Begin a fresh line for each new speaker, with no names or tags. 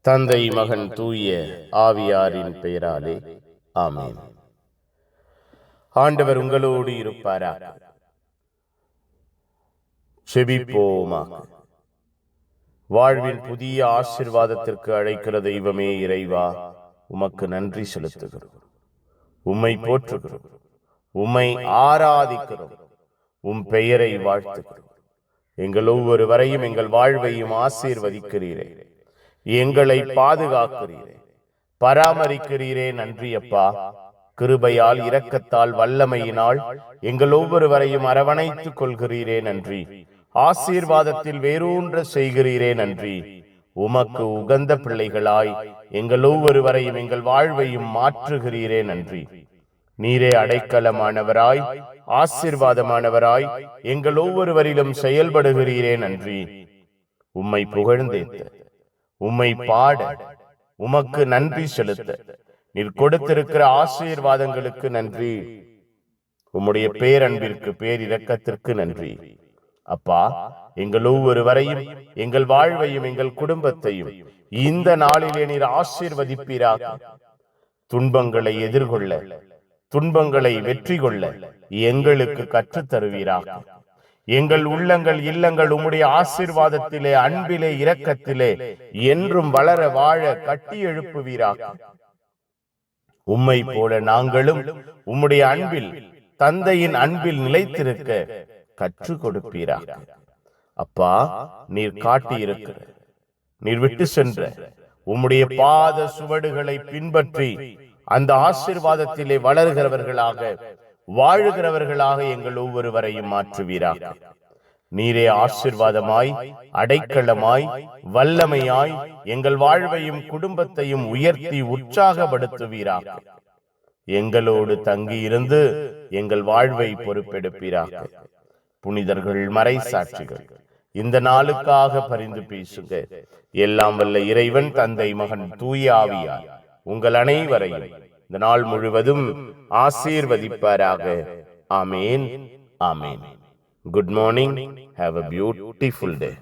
தந்தை மகன் தூய ஆவியாரின் பெயராலே ஆமென். ஆண்டவர் உங்களோடு இருப்பாராக. செபிப்போமாக. வாழ்வின் புதிய ஆசீர்வாதத்திற்கு அழைக்கிற தெய்வமே இறைவா, உமக்கு நன்றி செலுத்துகிறோம், உம்மை போற்றுகிறோம், உம்மை ஆராதிக்கிறோம், உம் பெயரை வாழ்த்துகிறோம். எங்கள் ஒவ்வொருவரையும் எங்கள் வாழ்வையும் ஆசீர்வதிக்கிறீரே, எங்களை பாதுகாக்கிறீரே, பராமரிக்கிறீரே. நன்றி அப்பா. கிருபையால் இரக்கத்தால் வல்லமையினால் எங்கள் ஒவ்வொருவரையும் அரவணைத்துக் கொள்கிறீரே. நன்றி. ஆசீர்வாதத்தில் வேரூன்ற செய்கிறீரே. நன்றி. உமக்கு உகந்த பிள்ளைகளாய் எங்கள் ஒவ்வொருவரையும் எங்கள் வாழ்வையும் மாற்றுகிறீரே. நன்றி. நீரே அடைக்கலமானவராய் ஆசீர்வாதமானவராய் எங்கள் ஒவ்வொருவரிலும் செயல்படுகிறீரே. நன்றி. உம்மை புகழ்ந்தேத்த, உம்மை பாட, உமக்கு நன்றி செலுத்த, நீர் கொடுத்திருக்கிற ஆசீர்வாதங்களுக்கு நன்றி. உம்முடைய பேரன்பிற்கு பேரிரக்கத்திற்கு நன்றி அப்பா. எங்கள் ஒவ்வொருவரையும் எங்கள் வாழ்வையும் எங்கள் குடும்பத்தையும் இந்த நாளிலே நீர் ஆசீர்வதிப்பீராக. துன்பங்களை எதிர்கொள்ள, துன்பங்களை வெற்றி கொள்ள எங்களுக்கு கற்றுத் தருவீராக. எங்கள் உள்ளங்கள் இல்லங்கள் உம்முடைய ஆசீர்வாதத்திலே, அன்பிலே, இரக்கத்திலே என்றும் வளர வாழ கட்டி எழுப்புவீராக. உம்மை போல நாங்களும் உம்முடைய அன்பில், தந்தையின் அன்பில் நிலைத்திருக்க கற்றுக் கொடுப்பீராக. அப்பா, நீர் காட்டியிருக்கிற, நீர் விட்டு சென்ற உம்முடைய பாத சுவடுகளை பின்பற்றி அந்த ஆசீர்வாதத்திலே வளர்கிறவர்களாக, வாழுகிறவர்களாக எங்கள் ஒவ்வொருவரையும் மாற்றுவீராக. நீரே ஆசீர்வாதமாய், அடைக்கலமாய், வல்லமையாய் எங்கள் வாழ்வையும் குடும்பத்தையும் உயர்த்தி உற்சாகப்படுத்துவீராக. எங்களோடு தங்கியிருந்து எங்கள் வாழ்வை பொறுப்பெடுப்பீராக. புனிதர்கள், மறை சாட்சிகள் இந்த நாளுக்காக பரிந்து பேசுங்க. எல்லாம் வல்ல இறைவன் தந்தை மகன் தூய ஆவியார் உங்கள் அனைவரையும் இந்த நாள் முழுவதும் ஆசீர்வதிப்பாராக. ஆமேன், ஆமேன். Good morning. Have a beautiful day.